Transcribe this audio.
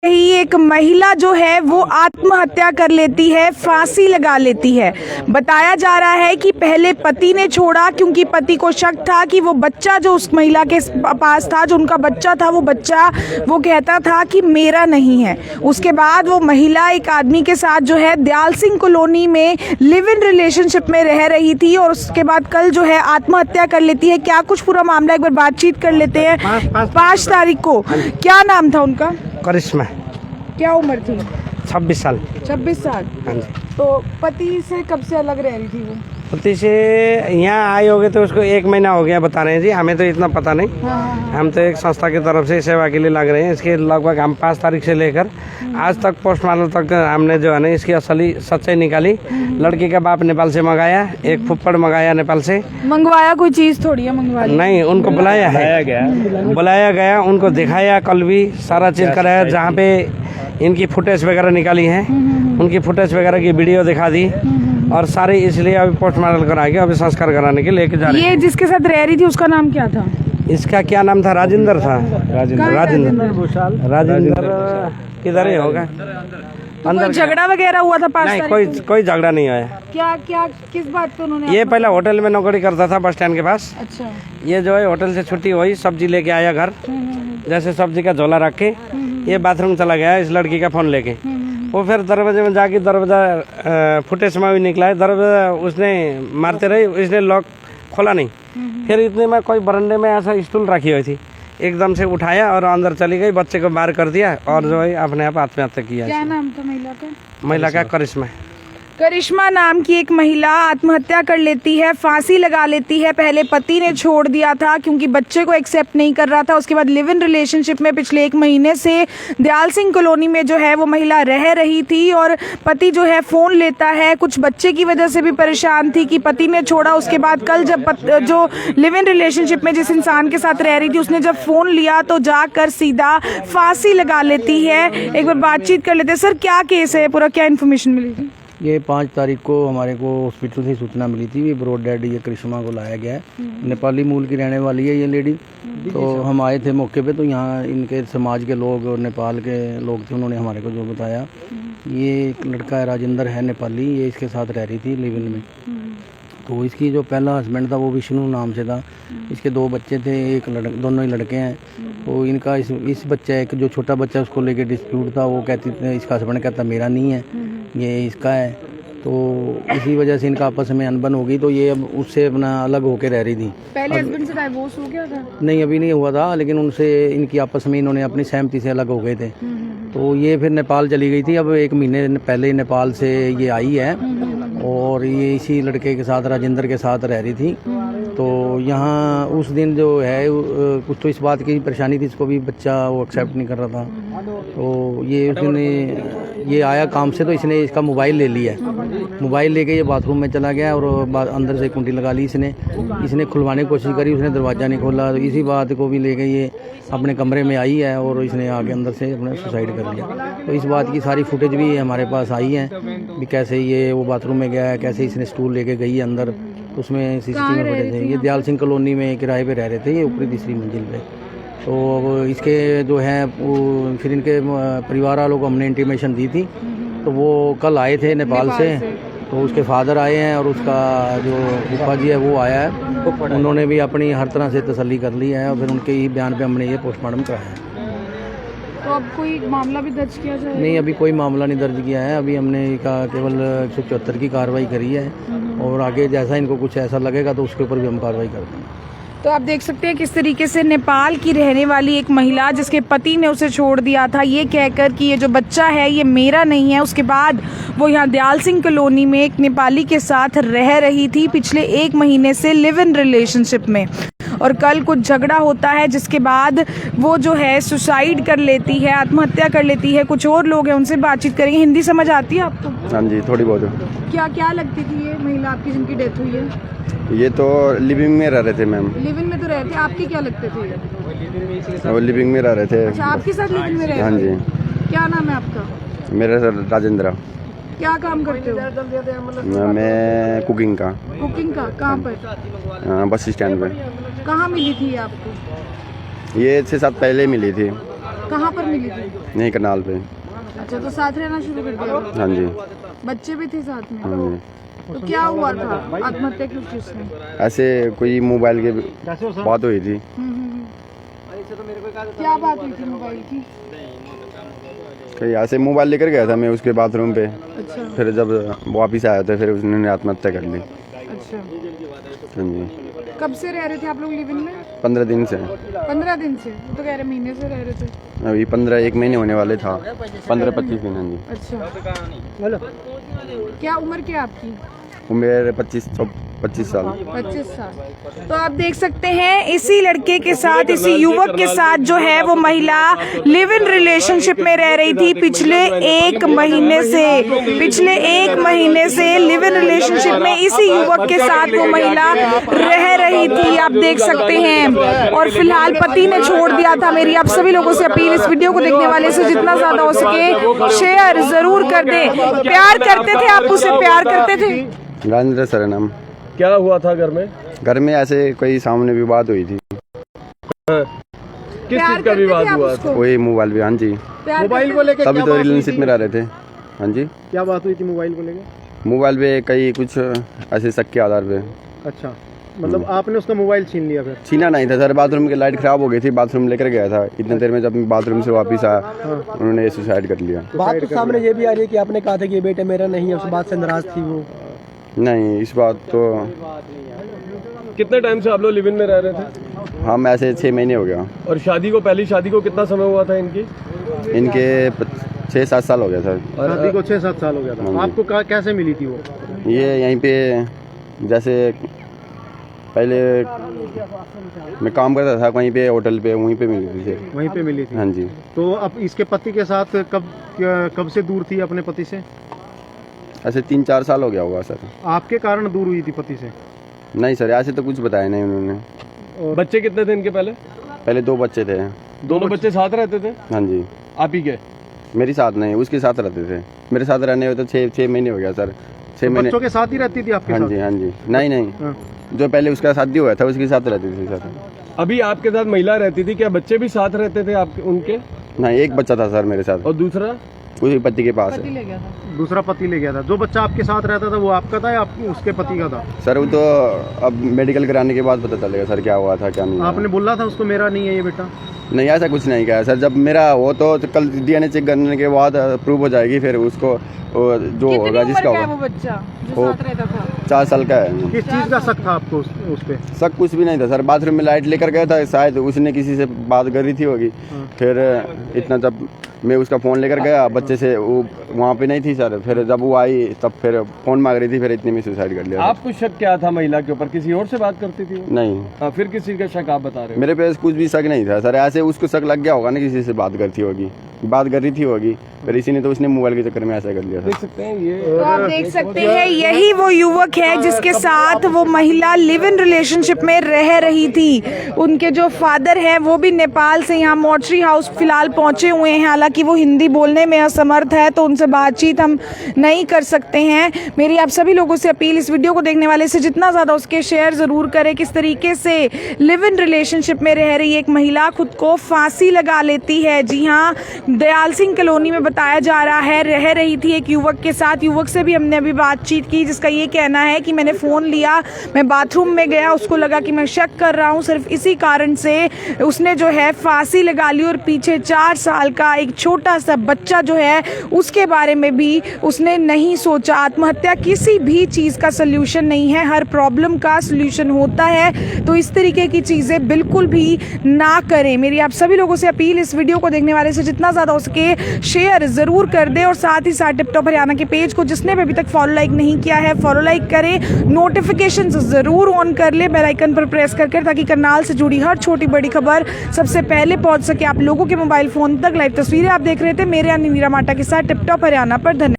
ही एक महिला जो है वो आत्महत्या कर लेती है, फांसी लगा लेती है। बताया जा रहा है कि पहले पति ने छोड़ा क्योंकि पति को शक था कि वो बच्चा जो उस महिला के पास था, जो उनका बच्चा था, वो बच्चा वो कहता था कि मेरा नहीं है। उसके बाद वो महिला एक आदमी के साथ जो है दयाल सिंह कॉलोनी में लिव इन रिलेशनशिप में रह रही थी और उसके बाद कल जो है आत्महत्या कर लेती है। क्या कुछ पूरा मामला एक बार बातचीत कर लेते हैं। 5 तारीख को क्या नाम था उनका? करिश्मा। क्या उम्र थी? 26 साल। 26 साल। हाँ जी। तो पति से कब से अलग रह रही थी वो? पति से यहाँ आए होगे तो उसको 1 महीना हो गया बता रहे हैं जी, हमें तो इतना पता नहीं। हाँ। हम तो एक संस्था की तरफ से सेवा के लिए लग रहे हैं। इसके लगभग हम 5 तारीख से लेकर आज तक पोस्टमार्टम तक हमने जो है ना इसकी असली सच्चाई निकाली। लड़की का बाप नेपाल से मंगाया, एक फुप्पड़ मंगाया नेपाल से। मंगवाया कोई चीज थोड़ी है मंगवा ली। नहीं, उनको बुलाया गया, उनको दिखाया, कल भी सारा चीज़ कराया। जहाँ पे इनकी फुटेज वगैरह निकाली है, उनकी फुटेज वगैरह की वीडियो दिखा दी और सारे, इसलिए अभी पोस्टमार्टम करा के अभी संस्कार कराने के लेके जा रहे हैं। ये जिसके साथ रह रही थी उसका नाम क्या था? इसका क्या नाम था? राजेंद्र था। राजेंद्र किधर ही होगा। अंदर झगड़ा वगैरह हुआ था? 5 नहीं, तारीख कोई झगड़ा नहीं आया। क्या किस बात पे उन्होंने? ये पहले होटल में नौकरी करता था बस स्टैंड के पास। अच्छा। ये जो है होटल से छुट्टी हुई, सब्जी लेके आया घर, जैसे सब्जी का झोला रख के ये बाथरूम चला गया इस लड़की का फोन लेके। वो फिर दरवाजे में जाके दरवाजा फुटेज में भी निकला है, दरवाजा उसने मारते रही, इसने लॉक खोला नहीं। फिर इतने में कोई बरंडे में ऐसा स्टूल रखी हुई थी, एकदम से उठाया और अंदर चली गई, बच्चे को बाहर कर दिया और जो है अपने आप आत्महत्या किया। क्या नाम था महिला का? महिला का करिश्मा। करिश्मा नाम की एक महिला आत्महत्या कर लेती है, फांसी लगा लेती है। पहले पति ने छोड़ दिया था क्योंकि बच्चे को एक्सेप्ट नहीं कर रहा था। उसके बाद लिव इन रिलेशनशिप में पिछले 1 महीने से दयाल सिंह कॉलोनी में जो है वो महिला रह रही थी और पति जो है फ़ोन लेता है। कुछ बच्चे की वजह से भी परेशान थी कि पति ने छोड़ा। उसके बाद कल जब जो लिव इन रिलेशनशिप में जिस इंसान के साथ रह रही थी उसने जब फ़ोन लिया तो जाकर सीधा फांसी लगा लेती है। एक बार बातचीत कर लेते हैं। सर, क्या केस है पूरा, क्या इन्फॉर्मेशन मिली थी? ये 5 तारीख को हमारे को हॉस्पिटल से सूचना मिली थी कि ब्रॉड डेड ये करिश्मा को लाया गया है। नेपाली मूल की रहने वाली है ये लेडी। तो हम आए थे मौके पे, तो यहाँ इनके समाज के लोग और नेपाल के लोग थे, उन्होंने हमारे को जो बताया, ये एक लड़का है राजेंद्र है नेपाली, ये इसके साथ रह रही थी लिव इन में। तो इसकी जो पहला हस्बैंड था वो विष्णु नाम से था। इसके 2 बच्चे थे, दोनों ही लड़के हैं। तो इनका इस बच्चा, एक जो छोटा बच्चा उसको लेके डिस्प्यूट था। वो कहती थी, इसका हस्बैंड कहता मेरा नहीं है, ये इसका है। तो इसी वजह से इनका आपस में अनबन हो गई। तो ये अब उससे अपना अलग होके रह रही थी। पहले हस्बैंड से डाइवोर्स हो गया था? नहीं, अभी नहीं हुआ था, लेकिन उनसे इनकी आपस में इन्होंने अपनी सहमति से अलग हो गए थे। तो ये फिर नेपाल चली गई थी। अब 1 महीने पहले नेपाल से ये आई है और ये इसी लड़के के साथ, राजेंद्र के साथ रह रही थी। तो यहाँ उस दिन जो है कुछ तो इस बात की परेशानी थी, इसको भी बच्चा वो एक्सेप्ट नहीं कर रहा था। तो ये उसने ये आया काम से, तो इसने इसका मोबाइल ले लिया। मोबाइल लेके ये बाथरूम में चला गया और अंदर से कुंडी लगा ली इसने खुलवाने की कोशिश करी, उसने दरवाज़ा नहीं खोला। तो इसी बात को भी लेके ये अपने कमरे में आई है और इसने आगे अंदर से अपने सुसाइड कर लिया। तो इस बात की सारी फुटेज भी हमारे पास आई है भी कैसे ये वो बाथरूम में गया है, कैसे इसने स्टूल लेके गई है अंदर। उसमें सीसीटीवी में फुटेज है। ये दयाल सिंह कॉलोनी में किराए पे रह रहे थे, ये ऊपरी 3री मंजिल पे। तो अब इसके जो है वो फिर इनके परिवार वालों को हमने इंटीमेशन दी थी। तो वो कल आए थे नेपाल से। तो उसके फादर आए हैं और उसका जो फूफा जी है वो आया है। उन्होंने भी अपनी हर तरह से तसल्ली कर ली है और फिर उनके ही बयान पे हमने ये पोस्टमार्टम कराया है। तो अब कोई मामला भी दर्ज किया जाए? नहीं, अभी कोई मामला नहीं दर्ज किया है। अभी हमने केवल 174 की कार्रवाई करी है और आगे जैसा इनको कुछ ऐसा लगेगा तो उसके ऊपर भी हम कार्रवाई करते हैं। तो आप देख सकते हैं किस तरीके से नेपाल की रहने वाली एक महिला, जिसके पति ने उसे छोड़ दिया था ये कहकर कि ये जो बच्चा है ये मेरा नहीं है। उसके बाद वो यहाँ दयाल सिंह कॉलोनी में एक नेपाली के साथ रह रही थी पिछले 1 महीने से लिव इन रिलेशनशिप में। और कल कुछ झगड़ा होता है जिसके बाद वो जो है सुसाइड कर लेती है, आत्महत्या कर लेती है। कुछ और लोग हैं, उनसे बातचीत करेंगे। हिंदी समझ आती है आपको? हाँ जी, थोड़ी बहुत। क्या लगती थी ये महिला आपकी जिनकी डेथ हुई है? ये तो लिविंग में रह रहे थे मैम। लिविंग में तो रहते, आपकी क्या लगते थे? वो लिविंग में रह रहे थे। अच्छा, आपके साथ लिविंग में रहते? हाँ जी। क्या नाम है आपका? मेरा राजेंद्र। क्या काम करते हो? मैं कुकिंग का। कुकिंग का? कहाँ पर? बस स्टैंड पे। कहाँ मिली थी आपको? ये 6-7 पहले मिली थी। कहाँ पर मिली थी? नहीं करनाल पे। अच्छा, तो साथ रहना शुरू कर दिया? हाँ जी। बच्चे भी थे साथ में? हाँ जी। तो क्या हुआ था? आत्महत्या क्यों की उसने? ऐसे कोई मोबाइल की बात हुई थी। क्या बात हुई थी मोबाइल की? कहीं ऐसे मोबाइल लेकर गया था मैं उसके बाथरूम पे। अच्छा। फिर जब वापिस आया था फिर उसने आत्महत्या कर ली। अच्छा, हाँ जी। कब से रह रहे थे आप लोग लिव इन में? 15 दिन से। 15 दिन से? वो तो कह रहे महीने से रह रहे थे। अभी 1 महीने होने वाले था। 15-25 दिन। हाँ जी। अच्छा, क्या उम्र क्या आपकी? उम्र 25 साल। 25 साल। तो आप देख सकते हैं इसी लड़के के साथ, इसी युवक के साथ जो है वो महिला लिव इन रिलेशनशिप में रह रही थी पिछले एक महीने से लिव इन रिलेशनशिप में इसी युवक के साथ वो महिला रह रही थी, आप देख सकते हैं। और फिलहाल पति ने छोड़ दिया था। मेरी आप सभी लोगों से अपील, इस वीडियो को देखने वाले से जितना ज्यादा हो सके शेयर जरूर कर दें। प्यार करते थे आप उसे? प्यार करते थे? राजेंद्र सर नाम। क्या हुआ था घर में? घर में ऐसे कोई सामने विवाद हुई थी। किस चीज का विवाद हुआ था? वही मोबाइल भी। हाँ जी। मोबाइल को लेकर सभी तो रिलेशनशिप में रह रहे थे। हाँ जी। क्या बात हुई थी मोबाइल को लेकर? मोबाइल पे कई कुछ ऐसे शक के आधार पे। अच्छा, मतलब आपने उसका मोबाइल छीन लिया फिर? छीना नहीं था सर, बाथरूम की लाइट खराब हो गई थी, बाथरूम लेकर गया था। इतने देर में जब मैं बाथरूम से वापस आया उन्होंने सुसाइड कर लिया। बात तो सामने ये भी आ रही है कि आपने कहा था कि ये बेटे मेरा नहीं है, उस बात से नाराज थी वो। नहीं, इस बात तो कितने टाइम से आप लोग लिव इन में रह रहे थे? हम ऐसे 6 महीने हो गया। और शादी को, पहली शादी को कितना समय हुआ था इनकी? इनके 6-7 साल हो गया सर। शादी को 6-7 साल हो गया था। आपको कैसे मिली थी वो? ये यहीं पे जैसे पहले मैं काम करता था वहीं पे होटल पे, वहीं पे मिली थी। वहीं पे मिली थी? हाँ जी। तो अब इसके पति के साथ कब से दूर थी अपने पति से? ऐसे 3-4 साल हो गया होगा सर। आपके कारण दूर हुई थी पति से? नहीं सर, ऐसे तो कुछ बताया नहीं उन्होंने। बच्चे कितने थे इनके पहले 2 बच्चे थे। दोनों बच्चे साथ रहते थे? हाँ जी। आप ही के? मेरी साथ नहीं, उसके साथ रहते थे। मेरे साथ रहने हुए तो 6 महीने हो गया सर। 6 महीने बच्चों के साथ ही रहती थी आपके हाँ साथ? जी। हाँ जी। नहीं, जो पहले उसका शादी हुआ था उसके साथ रहती थी सर। अभी आपके साथ महिला रहती थी, क्या बच्चे भी साथ रहते थे आपके उनके? नहीं, एक बच्चा था सर मेरे साथ, और दूसरा? उसी पति के पास है। दूसरा पति ले गया था। जो बच्चा आपके साथ रहता था वो आपका था या उसके पति का था? सर वो तो अब मेडिकल कराने के बाद पता चलेगा सर क्या हुआ था क्या नहीं हुआ। आपने बोला था उसको मेरा नहीं है ये बेटा? नहीं, ऐसा कुछ नहीं कहा सर। जब मेरा वो तो कल DNA चेक करने के बाद प्रूव हो जाएगी, फिर उसको जो होगा जिसका होगा। वो बच्चा जो वो साथ रहता था? 4 साल का है। किस चीज का शक था आपको उस पे? शक कुछ भी नहीं था सर। बाथरूम में लाइट लेकर गया था, शायद उसने किसी से बात कर रही थी होगी। फिर इतना जब मैं उसका फ़ोन लेकर गया बच्चे से, वो वहाँ पे नहीं थी सर। फिर जब वो आई तब फिर फ़ोन मांग रही थी, फिर इतने में सुसाइड कर लिया। आपको शक क्या था महिला के ऊपर? किसी और से बात करती थी? नहीं। हाँ, फिर किसी का शक आप बता रहे हो? मेरे पे कुछ भी शक नहीं था सर। ऐसे उसको शक लग गया होगा ना, किसी से बात करती होगी, बात कर रही थी होगी, फिर इसी ने तो उसने मोबाइल के चक्कर में ऐसा कर लिया। देख सकते हैं ये, तो आप देख सकते हैं यही वो युवक है जिसके साथ वो महिला लिव इन रिलेशनशिप में रह रही थी। उनके जो फादर हैं वो भी नेपाल से यहाँ मॉर्चरी हाउस फिलहाल पहुंचे हुए हैं। हालांकि वो हिंदी बोलने में असमर्थ है तो उनसे बातचीत हम नहीं कर सकते हैं। मेरी आप सभी लोगों से अपील, इस वीडियो को देखने वाले से जितना ज़्यादा उसके शेयर ज़रूर करें। किस तरीके से लिव इन रिलेशनशिप में रह रही एक महिला खुद को फांसी लगा लेती है। जी हाँ, दयाल सिंह कॉलोनी में बताया जा रहा है रह रही थी एक युवक के साथ। युवक से भी हमने अभी बातचीत की जिसका ये कहना है कि मैंने फ़ोन लिया, मैं बाथरूम में गया, उसको लगा कि मैं शक कर रहा हूँ, सिर्फ इसी कारण से उसने जो है फांसी लगा ली। और पीछे 4 साल का एक छोटा सा बच्चा जो है उसके बारे में भी उसने नहीं सोचा। आत्महत्या किसी भी चीज़ का सल्यूशन नहीं है, हर प्रॉब्लम का सल्यूशन होता है। तो इस तरीके की चीज़ें बिल्कुल भी ना करें। मेरी आप सभी लोगों से अपील, इस वीडियो को देखने वाले से जितना ज़्यादा उसके शेयर ज़रूर कर दें। और साथ ही साथ टिप टॉप हरियाणा के पेज को जिसने भी अभी तक फॉलो लाइक नहीं किया है फॉलो लाइक करें, नोटिफिकेशन ज़रूर ऑन कर ले बेल आइकन पर प्रेस करके, ताकि करनाल से जुड़ी हर छोटी बड़ी खबर सबसे पहले पहुंच सके आप लोगों के मोबाइल फ़ोन तक। लाइव तस्वीरें आप देख रहे थे मेरे यानी नीरा माटा के साथ टिप टॉप हरियाणा पर। धन्यवाद।